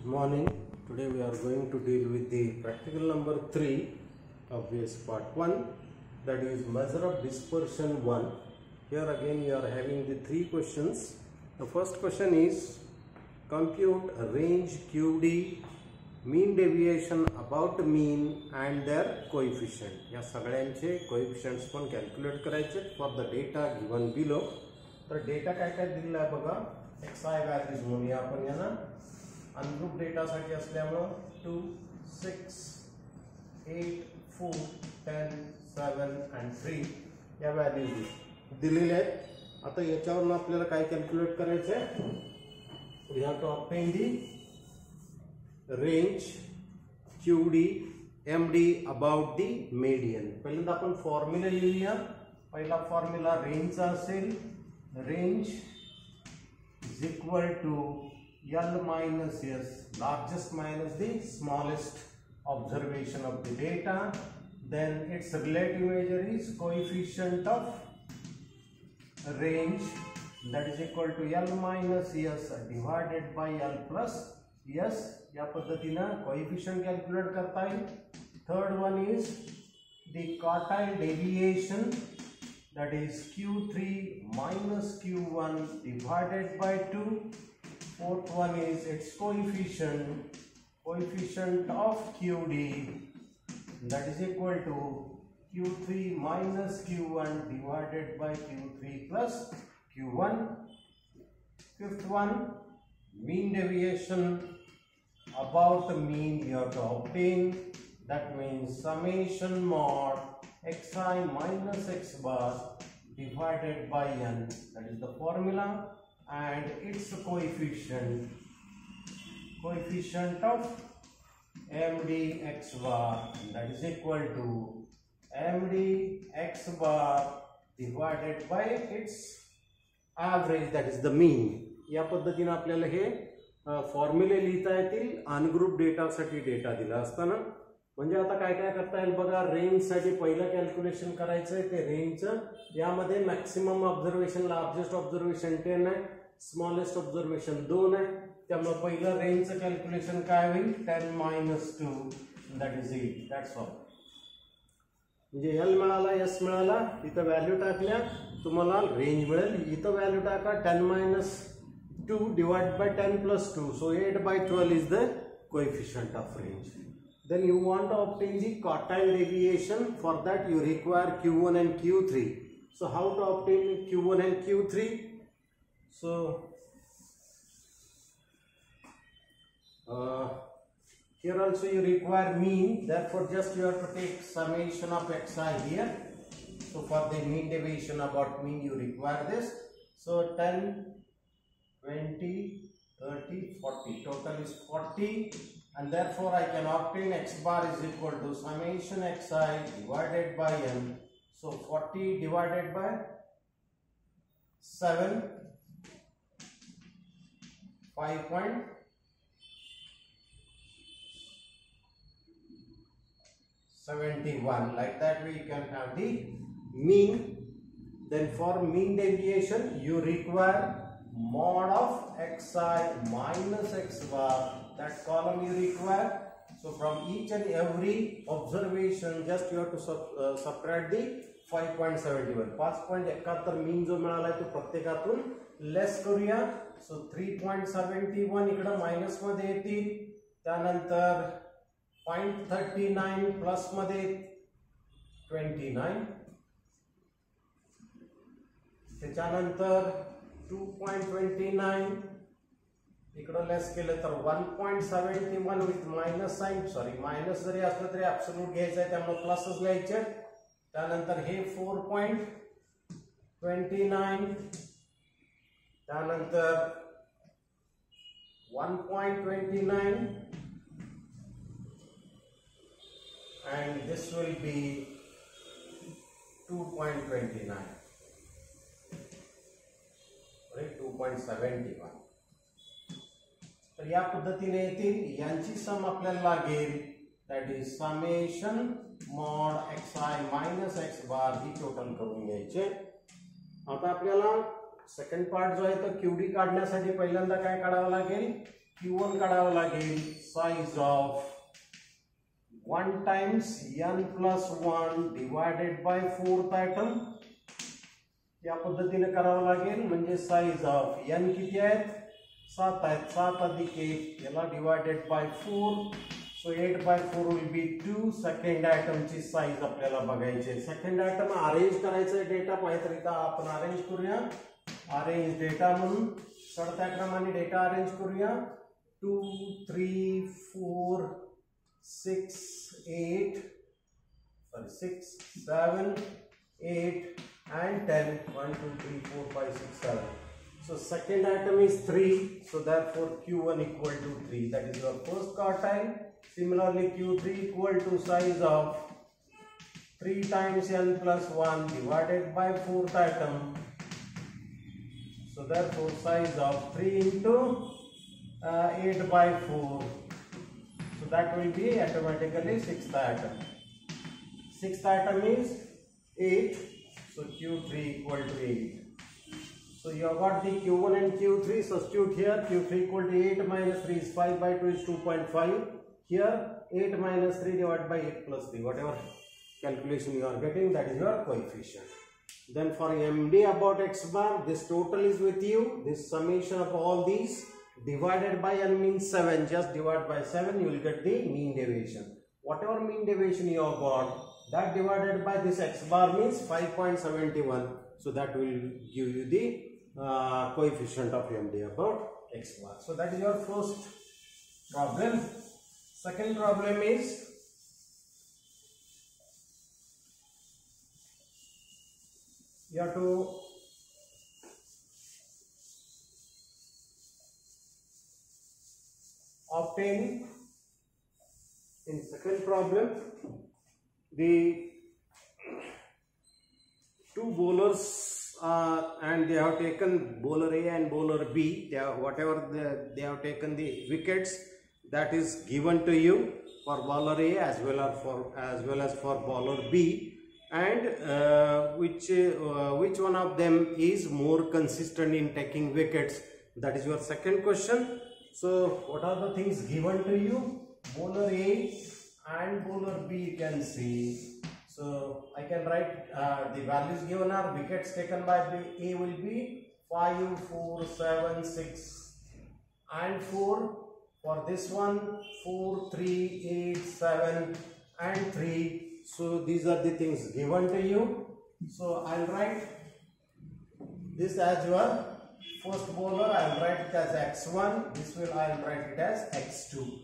Morning. Today we are going to deal with the practical number 3 of this part 1, that is measure of dispersion 1. Here again we are having the 3 questions. The first question is compute a range QD, mean deviation about mean and their coefficient. या सगळ्यांचे coefficients पण calculate करायचे for the data given below. तर data काय काय दिलेला आहे बघा. xi व्हॅल्यूज म्हणूया आपण यांना अनग्रुप डेटा साठी असल्यामुळे 2 6 8 4 10 7 and 3 या व्हॅल्यूज दिलेल्या आहेत. आता याच्यावरून आपल्याला काय कॅल्क्युलेट करायचं आहे. We have to obtain the range QD MD about the median. पहिल्यांदा आपण फॉर्म्युला लिहूया. पहिला फॉर्म्युला रेंजचा असेल. Range is equal to L minus S, largest minus the smallest observation of the data. Then its relative measure is coefficient of range, that is equal to L minus S divided by L plus S. या पद्धतीने coefficient calculate करता येईल. Third one is the quartile deviation, that is Q3 minus Q1 divided by 2. Fourth one is its coefficient of QD, that is equal to Q3 minus Q1 divided by Q3 plus Q1. Fifth one, mean deviation about the mean you have to obtain, that means summation mod xi minus x bar divided by n, that is the formula, and its coefficient of MD x bar, that is equal to MD x bar divided by its average, that is the mean. या पद्धतीने आपल्याला हे फॉर्म्युले लिहिता येतील ungroup data साठी data दिला असताना. म्हणजे आता काय काय करता येईल बघा. रेंज साठी पहिलं कॅल्क्युलेशन करायचं आहे. ते रेंजचं यामध्ये मॅक्सिमम ऑब्झर्वेशन लार्जेस्ट ऑब्झर्वेशन 10 आहे, स्मॉलेस्ट ऑब्झर्वेशन 2 आहे. त्यामुळे पहिलं रेंजचं कॅल्क्युलेशन काय होईल 10 minus 2, that is 8. That's all. म्हणजे L मिळाला, S मिळाला, इथं व्हॅल्यू टाकल्या तुम्हाला रेंज मिळेल. इथं व्हॅल्यू टाका 10 minus 2 divided by 10 plus 2, so 8 by 12 is the coefficient of range. Then you want to obtain the quartile deviation. For that you require Q1 and Q3. So how to obtain Q1 and Q3? So here also you require mean, therefore just you have to take summation of xi here. So for the mean deviation about mean you require this. So 10 20 30 40, total is 40, and therefore I can obtain x bar is equal to summation xi divided by n. So 40 divided by 7, 5.71. Like that we can have the mean. Then for mean deviation you require mod of xi minus x bar, that column you require. So from each and every observation just you have to subtract the 5.71. 5.71 mean जो मिळाला तो प्रत्येकातून less करूया. सो 3.71 इकडे minus मध्ये येतील. त्यानंतर 0.39 plus मध्ये 29. त्याच्यानंतर 2.29 इकडे लेस केलं तर 1.71 with minus sign. Sorry, minus जरी असलं तरी ऍब्सोल्यूट घ्यायचं आहे, त्यामुळे प्लसच घ्यायचे. त्यानंतर हे 4.29, त्यानंतर 1.29 and this will be 2.29. 2.71. तर या पद्धतीने येतील. यांची सम आपल्याला लागेल, that is summation mod xi minus x bar he total करून घ्यायचे. आता आपल्याला सेकंड पार्ट जो आहे तो QD काढण्यासाठी पहिल्यांदा काय काढावं लागेल, Q1 काढावं लागेल size of 1 times n plus 1 divided by 4th item. या पद्धतीने करावं लागेल. म्हणजे साइज ऑफ n किती आहेत? 7 आहेत. 7 अधिक 1 याला divided by 4. So 8 by 4 will be 2. Second आयटमची साइज आपल्याला बघायची आहे. सेकंड आयटम अरेंज करायचं आहे डेटा पाहिजे तर आपण अरेंज करूया. अरेंज डेटा म्हणून चढत्या क्रमाने डेटा अरेंज करूया. 2 3 4 6 8 6 7 8 and 10. 1 2 3 4 5 6 7. So second item is 3. So therefore Q1 equal to 3. That is your first quartile. Similarly Q3 equal to size of 3 times n plus 1 divided by 4th item. So therefore size of 3 into 8 by 4. So that will be automatically 6th item. 6th item is 8. So Q3 equal to 8. So you have got the Q1 and Q3. Substitute here. Q3 equal to 8 minus 3 is 5 by 2 is 2.5. Here 8 minus 3 divided by 8 plus 3. Whatever calculation you are getting, that is your coefficient. Then for MD about x bar, this total is with you. This summation of all these divided by n means 7. Just divide by 7, you will get the mean deviation. Whatever mean deviation you have got, that divided by this x bar means 5.71. So that will give you the coefficient of MD about x bar. So that is your first problem. Second problem is you have to obtain, in second problem, the two bowlers and they have taken bowler A and bowler B. They have taken the wickets that is given to you for bowler A as well as for bowler B, and which one of them is more consistent in taking wickets? That is your second question. So what are the things given to you? Bowler A and bowler B you can see. So I can write the values given are wickets taken by A will be 5, 4, 7, 6 and 4. For this one 4, 3, 8, 7 and 3. So these are the things given to you. So I'll write this as your first bowler. I'll write it as x1. This will I'll write it as x2.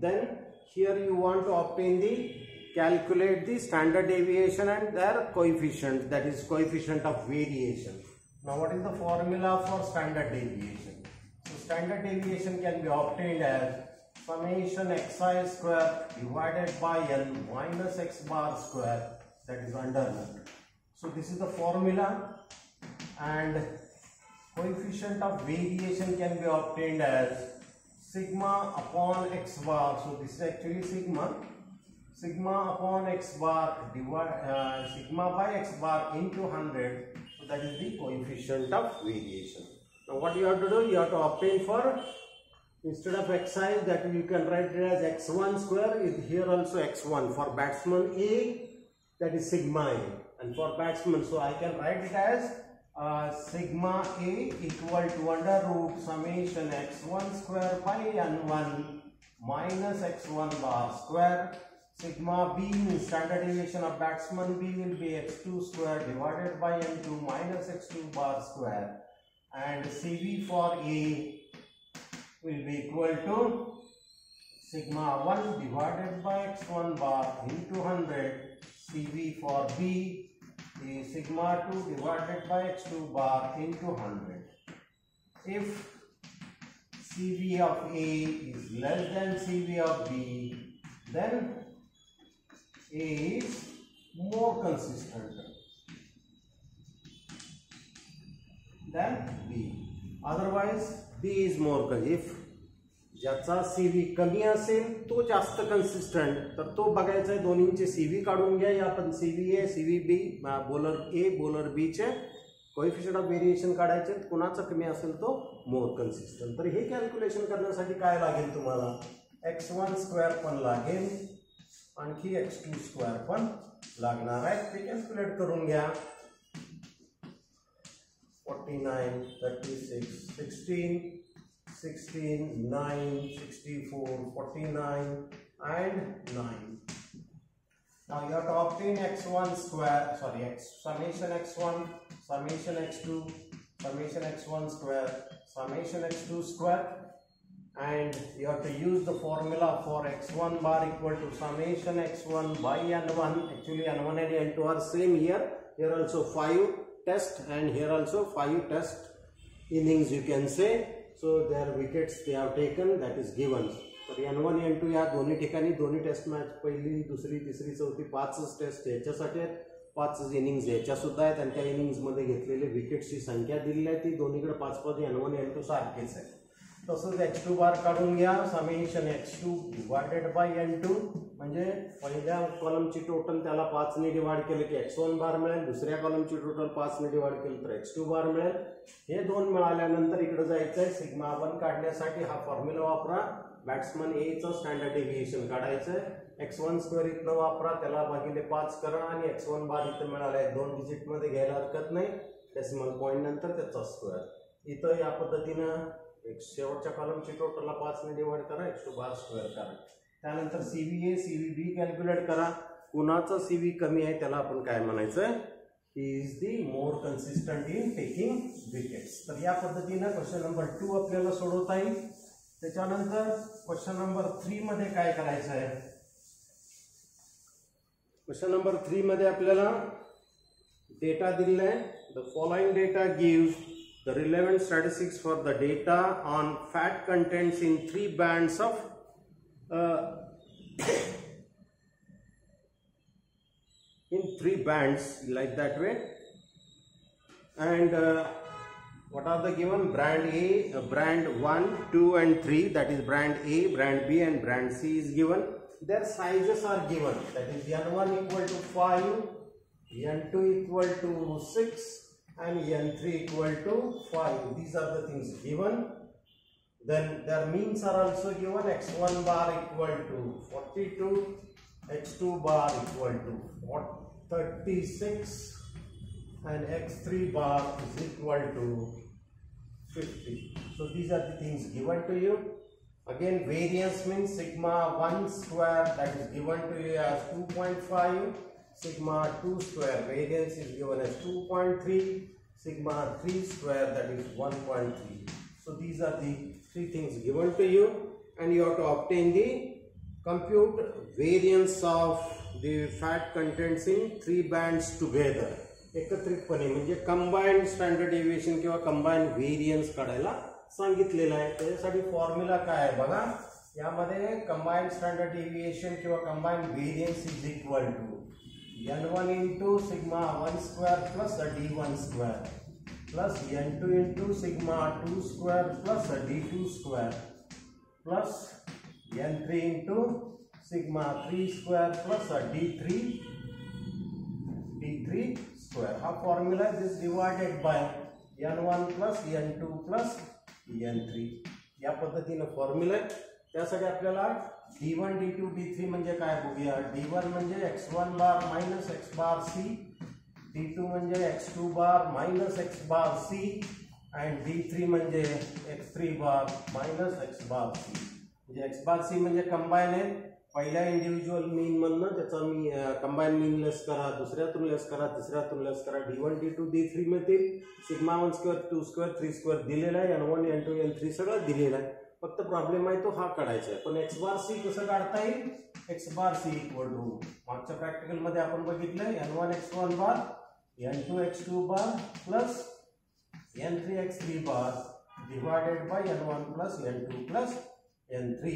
Then here you want to obtain the calculate the standard deviation and their coefficient, that is coefficient of variation. Now what is the formula for standard deviation? So standard deviation can be obtained as summation xi square divided by n minus x bar square, that is under n. So this is the formula, and coefficient of variation can be obtained as sigma upon x bar. So this is actually sigma upon x bar divide sigma by x bar into 100. So that is the coefficient of variation. Now what you have to do, you have to obtain for, instead of xi, that you can write it as x1 square, is here also x1 for batsman A, that is sigma A, and for batsman, so I can write it as sigma A equal to under root summation x1 square by n1 minus x1 bar square. Sigma B means standard deviation of batsman B will be x2 square divided by n2 minus x2 bar square, and CV for A will be equal to sigma 1 divided by x1 bar into 100. CV for B is sigma 2 divided by x2 bar into 100. If CV of A is less than CV of B, then A is more consistent than B. Otherwise, B is more consistent. If ज्याचा CV कमी असेल तो जास्त consistent, तर तो बघायचा आहे. दोन्हींचे CV काढून घ्या. आपण CV A, CV B, bowler A, bowler B चे कोएफिशियंट ऑफ व्हेरिएशन काढायचे, कुणाचा कमी असेल तो मोर कन्सिस्टंट. तर हे कॅल्क्युलेशन करण्यासाठी काय लागेल तुम्हाला, x1 स्क्वेअर पण लागेल, आणखी x2 स्क्वेअर पण लागणार आहे. ते कॅल्क्युलेट करून घ्या. 49, 36, 16, 16, 9, 64, 49 and 9. Now you have to obtain x1 square, sorry, summation x1, summation x2, summation x1 square, summation x2 square, and you have to use the formula for x1 bar equal to summation x1 by n1. Actually n1 and n2 are same here. Here also 5 test and here also 5 test innings you can say. So their wickets they have taken, that is given. तर n1 n2 या दोन्ही ठिकाणी दोन्ही test match, पहिली दुसरी तिसरी चौथी 5 test याच्यासाठी आहेत, 5 इनिंग्स याच्या सुद्धा आहेत, आणि त्या इनिंग्स मध्ये घेतलेले विकेट्सची संख्या दिलेली आहे ती दोन्हीकडे 5 n1 n2 सारखेच आहे. तसंच x2 बार काढून घ्या. Summation x2 divided by n2, म्हणजे पहिल्या कॉलमची टोटल त्याला 5 ने डिवाइड केलं की x1 बार मिळेल, दुसऱ्या कॉलमची टोटल 5 ने डिवाइड केलं तर x2 बार मिळेल. हे दोन मिळाल्यानंतर इकडे जायचंय सिग्मा 1 काढण्यासाठी हा फॉर्म्युला वापरा. बॅट्समन ए चं स्टँडर्ड डेव्हिएशन काढायचं, x1 स्क्वेअर इथनं वापरा, त्याला भागिले 5 करा, आणि x1 बार इथं मिळालाय 2 डिजिट मध्ये घ्यायला हरकत नाही, डेसिमल पॉईंट नंतर त्याचा स्क्वेअर. इथं या पद्धतीनं शेवटच्या कॉलमची टोटलला 5 ने डिवाइड करा, x2 बार स्क्वेअर करा. त्यानंतर सीव्ही ए सीव्ही बी कॅल्क्युलेट करा. कुणाचा सीव्ही कमी आहे त्याला आपण काय म्हणायचं, he is the more consistent in taking wickets. तर या पद्धतीनं क्वेश्चन नंबर 2 आपल्याला सोडवता येईल. त्याच्यानंतर क्वेश्चन नंबर 3 मध्ये काय करायचं आहे, क्वेश्चन नंबर 3 मध्ये आपल्याला डेटा दिलेला आहे. The following data gives the relevant statistics for the data on fat contents in 3 bands of in 3 bands like that way. And what are the given? Brand A, brand 1, 2 and 3, that is brand A, brand B and brand C is given. Their sizes are given, that is n1 equal to 5, n2 equal to 6 and n3 equal to 5. These are the things given. Then their means are also given. x1 bar equal to 42, x2 bar equal to 36 and x3 bar is equal to 50. So these are the things given to you. Again, variance means sigma 1 square, that is given to you as 2.5. Sigma 2 square variance is given as 2.3, sigma 3 square that is 1.3. So these are the 3 things given to you, and you have to obtain the compute variance of the fat contents in 3 bands together. एकत्रितपणे म्हणजे combined standard deviation किंवा combined variance काढायला सांगितलेलं आहे. त्याच्यासाठी formula काय आहे बघा, यामध्ये कंबाइंड स्टँडर्ड डेव्हिएशन किंवा combined variance is equal to n1 into sigma 1 square plus a d1 square plus n2 into sigma 2 square plus a d2 square plus n3 into sigma 3 square plus a d3 square. हा formula is divided by n1 plus n2 plus n3. या पद्धतीने formula आहे. त्यासाठी आपल्याला d1 d2 d3 म्हणजे काय बघूया. d1 म्हणजे x1 बार minus x bar c, d2 म्हणजे x2 bar minus x bar c and d3 म्हणजे x3 बार मायनस x बार c. म्हणजे x बार c म्हणजे कंबाईन आहे. पहिल्या इंडिव्हिज्युअल मीन मधनं त्याचा मी कंबाईन मीन लेस करा, दुसऱ्यातून लेस करा, तिसऱ्यातून लेस करा. d1 d2 d3 मिळतील. सिग्मा 1 स्क्वेअर 2 स्क्वेअर 3 स्क्वेअर दिलेला आहे, n1 n2 n3 सगळं दिलेलं आहे. फक्त प्रॉब्लेम आहे तो हा काढायचा आहे. पण x बार c कसं काढता येईल, x bar c equal to मागच्या प्रॅक्टिकल मध्ये आपण बघितलंय n1 x1 bar n2 x2 bar plus n3 x3 bar divided by n1 plus n2 plus n3.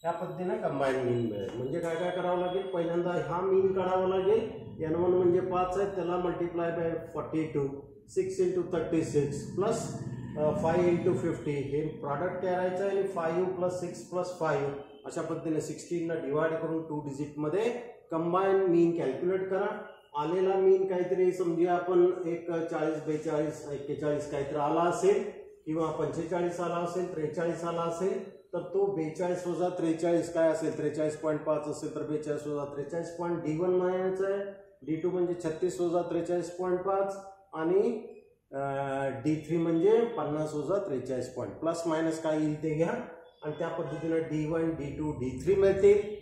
या पद्धतीने कंबाईन मीन मिळेल. म्हणजे काय काय करावं लागेल, पहिल्यांदा हा मीन काढावा लागेल. n1 म्हणजे 5 आहे, त्याला multiply by 42, 6 into 36 plus 5 into 50 हे प्रॉडक्ट करायचं आहे. 5 प्लस 6 प्लस 5 अशा पद्धतीने 16 डिवाइड करून 2 डिजिट मध्ये कंबाईन मीन कॅल्क्युलेट करा. आलेला मीन काहीतरी समजूया आपण एक 40, 42, 41 काहीतरी आला असेल किंवा 45 आला असेल, 43 आला असेल, तर तो 42 वजा 43 काय असेल, 43.5 असेल तर 42 वजा 43. D1 मानायचं आहे, D2 म्हणजे 36 वजा 43.5 आणि D3 म्हणजे 50 वजा 43. प्लस मायनस काय येईल ते घ्या आणि त्या पद्धतीने D1, D2, D3 मिळतील.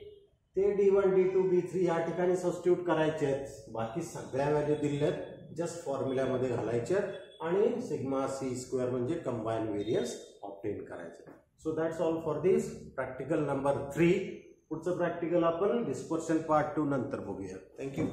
ते D1, D2, D3 या ठिकाणी सबस्टिट्यूट करायचे आहेत. बाकी सगळ्या व्हॅल्यू दिलेल्या आहेत, जस्ट फॉर्म्युल्यामध्ये घालायचे आहेत आणि सिग्मा सी स्क्वेअर म्हणजे कंबाईन व्हेरियन्स ऑब्टेन करायचं. So that's all for this practical number 3. पुढचं प्रॅक्टिकल आपण डिस्पर्शन पार्ट 2 नंतर बघूया. थँक्यू.